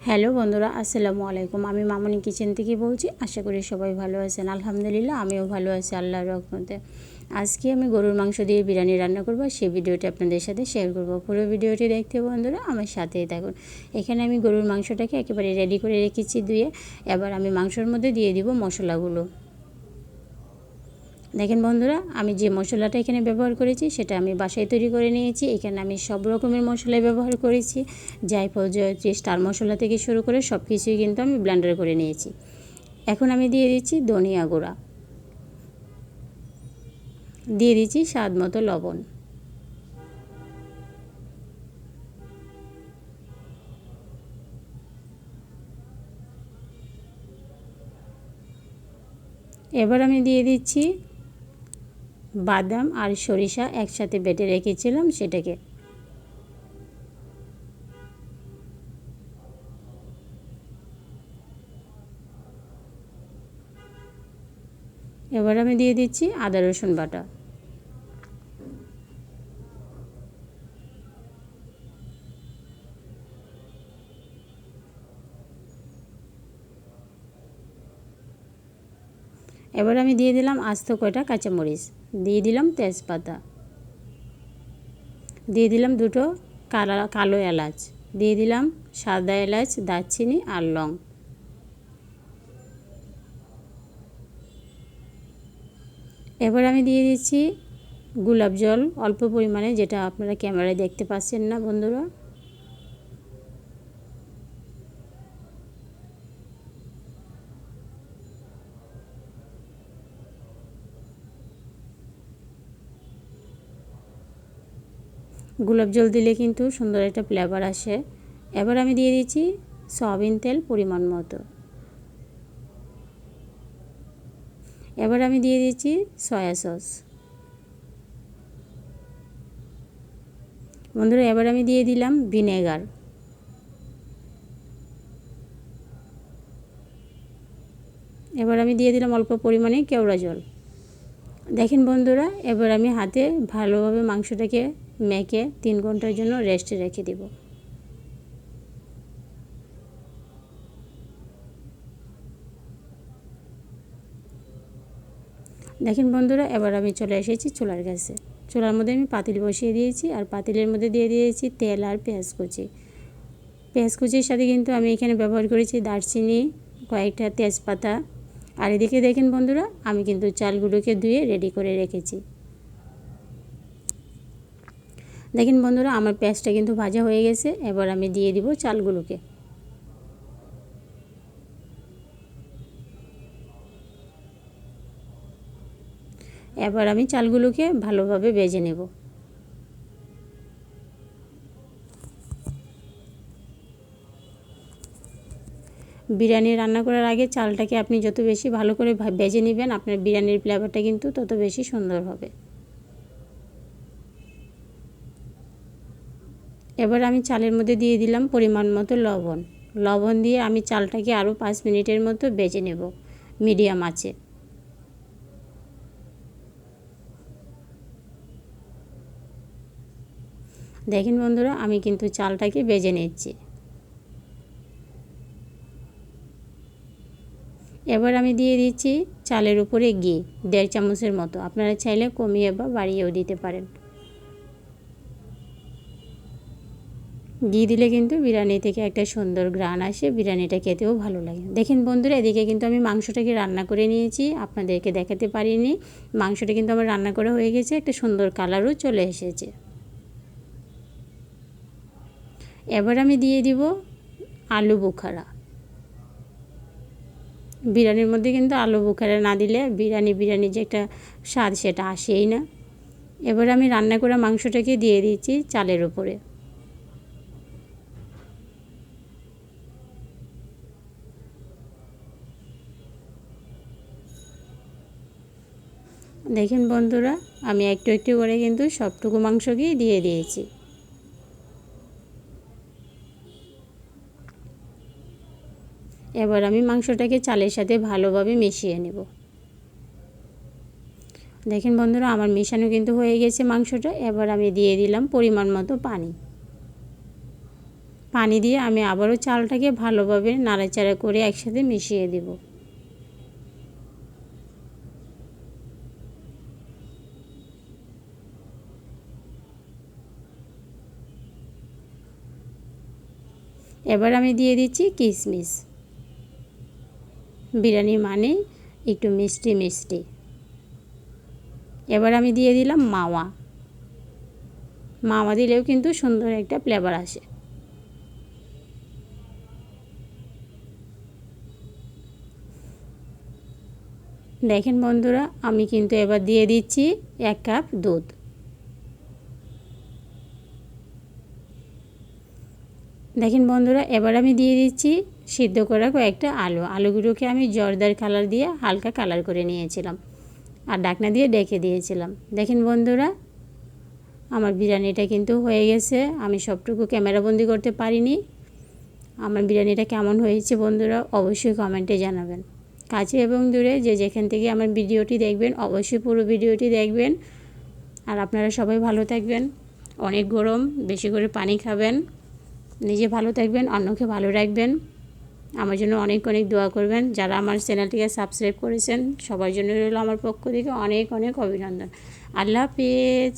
Hello বন্ধুরা, আসসালামু আলাইকুম। আমি মামনি কিচেন থেকে বলছি। আশা করি সবাই ভালো আছেন। আলহামদুলিল্লাহ আমিও ভালো আছি আল্লাহর রহমতে। আজকে আমি গরুর মাংস দিয়ে বিরিয়ানি রান্না করব, সেই ভিডিওটি আপনাদের সাথে শেয়ার করব। পুরো ভিডিওটি দেখতে বন্ধুরা আমার সাথেই থাকুন। এখানে আমি গরুর মাংসটাকে একেবারে রেডি করে রেখেছি ধুয়ে। এবার আমি মাংসের মধ্যে দিয়ে দিব মশলাগুলো। দেখেন বন্ধুরা, আমি যে মশলাটা এখানে ব্যবহার করেছি সেটা আমি বাসায় তৈরি করে নিয়েছি। এখানে আমি সব রকমের মশলা ব্যবহার করেছি, জায়ফল জয়ত্রী স্টার মশলা থেকে শুরু করে সব কিছুই কিন্তু আমি ব্লেন্ডার করে নিয়েছি। এখন আমি দিয়ে দিচ্ছি ধনিয়া গুঁড়া, দিয়ে দিচ্ছি স্বাদ মতো লবণ। এবার আমি দিয়ে দিচ্ছি বাদাম আর সরিষা একসাথে বেটে রেখেছিলাম সেটাকে। এবার আমি দিয়ে দিচ্ছি আদা রসুন বাটা। এবার আমি দিয়ে দিলাম আস্ত কয়টা কাঁচামরিচ, দিয়ে দিলাম তেজপাতা, দিয়ে দিলাম দুটো কালো এলাচ, দিয়ে দিলাম সাদা এলাচ, দারচিনি আর লং। এবার আমি দিয়ে দিচ্ছি গোলাপ জল অল্প পরিমাণে, যেটা আপনারা ক্যামেরায় দেখতে পাচ্ছেন না বন্ধুরা। গোলাপ জল দিলে কিন্তু সুন্দর একটা ফ্লেভার আসে। এবার আমি দিয়ে দিচ্ছি সয়াবিন তেল পরিমাণ মতো। এবার আমি দিয়ে দিচ্ছি সয়া সস। বন্ধুরা, এবার আমি দিয়ে দিলাম ভিনেগার। এবার আমি দিয়ে দিলাম অল্প পরিমাণে কেওড়া জল। দেখেন বন্ধুরা, এবার আমি হাতে ভালোভাবে মাংসটাকে মেখে 3 ঘন্টার জন্য রেস্টে রেখে দেব। দেখেন বন্ধুরা, এবার আমি চলে এসেছি চুলার কাছে। চুলার মধ্যে আমি পাতিল বসিয়ে দিয়েছি, আর পাতিলের মধ্যে দিয়ে দিয়েছি তেল আর পেঁয়াজ কুচি। পেঁয়াজ কুচির সাথে কিন্তু আমি এখানে ব্যবহার করেছি দারচিনি, কয়েকটা তেজপাতা। আর এদিকে দেখেন বন্ধুরা, আমি কিন্তু চালগুলোকে ধুয়ে রেডি করে রেখেছি। দেখেন বন্ধুরা, আমার পেঁয়াজটা কিন্তু ভাজা হয়ে গেছে। এবার আমি দিয়ে দিব চালগুলোকে। এবার আমি চালগুলোকে ভালোভাবে ভেজে নেব। বিরিয়ানি রান্না করার আগে চালটাকে আপনি যত বেশি ভালো করে ভেজে নেবেন, আপনার বিরিয়ানির ফ্লেভারটা কিন্তু তত বেশি সুন্দর হবে। এবার আমি চালের মধ্যে দিয়ে দিলাম পরিমাণ মতো লবণ। লবণ দিয়ে আমি চালটাকে আরও 5 মিনিটের মতো ভেজে নেব মিডিয়াম আঁচে। দেখেন বন্ধুরা, আমি কিন্তু চালটাকে ভেজে নিচ্ছি। এবার আমি দিয়ে দিচ্ছি চালের উপরে ঘি 1.5 চামচের মতো। আপনারা চাইলে কমিয়ে বা বাড়িয়েও দিতে পারেন। ঘি দিলে কিন্তু বিরিয়ানি থেকে একটা সুন্দর ঘ্রাণ আসে, বিরিয়ানিটা খেতেও ভালো লাগে। দেখেন বন্ধুরা, এদিকে কিন্তু আমি মাংসটাকে রান্না করে নিয়েছি, আপনাদেরকে দেখাতে পারিনি। মাংসটা কিন্তু আমার রান্না করা হয়ে গেছে, একটা সুন্দর কালারও চলে এসেছে। এবার আমি দিয়ে দিব আলু বোখারা। বিরিয়ানির মধ্যে কিন্তু আলু বোখারা না দিলে বিরিয়ানি যে একটা স্বাদ সেটা আসেই না। এবার আমি রান্না করা মাংসটাকে দিয়ে দিচ্ছি চালের উপরে। দেখেন বন্ধুরা, আমি একটু একটু করে কিন্তু সবটুকু মাংসকেই দিয়ে দিয়েছি। এবার আমি মাংসটাকে চালের সাথে ভালোভাবে মিশিয়ে নেব। দেখেন বন্ধুরা, আমার মেশানো কিন্তু হয়ে গেছে মাংসটা। এবার আমি দিয়ে দিলাম পরিমাণ মতো পানি। পানি দিয়ে আমি আবারও চালটাকে ভালোভাবে নাড়াচাড়া করে একসাথে মিশিয়ে দেব। এবার আমি দিয়ে দিচ্ছি কিশমিশ। বিরিয়ানি মানে একটু মিষ্টি মিষ্টি। এবার আমি দিয়ে দিলাম মাওয়া। মাওয়া দিলেও কিন্তু সুন্দর একটা ফ্লেভার আসে। দেখেন বন্ধুরা, আমি কিন্তু এবার দিয়ে দিচ্ছি 1 কাপ দুধ। দেখেন বন্ধুরা, এবার আমি দিয়ে দিচ্ছি সিদ্ধ করা কয়েকটা আলু। আলুগুলোকে আমি জর্দার কালার দিয়ে হালকা কালার করে নিয়েছিলাম আর ঢাকনা দিয়ে ঢেকে দিয়েছিলাম। দেখেন বন্ধুরা, আমার বিরিয়ানিটা কিন্তু হয়ে গেছে। আমি সবটুকু ক্যামেরাবন্দি করতে পারিনি। আমার বিরিয়ানিটা কেমন হয়েছে বন্ধুরা অবশ্যই কমেন্টে জানাবেন। কাছে এবং দূরে যে যেখান থেকে আমার ভিডিওটি দেখবেন অবশ্যই পুরো ভিডিওটি দেখবেন। আর আপনারা সবাই ভালো থাকবেন। অনেক গরম, বেশি করে পানি খাবেন, নিজে ভালো থাকবেন, অন্যকে ভালো রাখবেন। আমার জন্য অনেক অনেক দোয়া করবেন। যারা আমার চ্যানেলটিকে সাবস্ক্রাইব করেছেন সবার জন্য রইল আমার পক্ষ থেকে অনেক অনেক অভিনন্দন। আল্লাহ হাফেজ।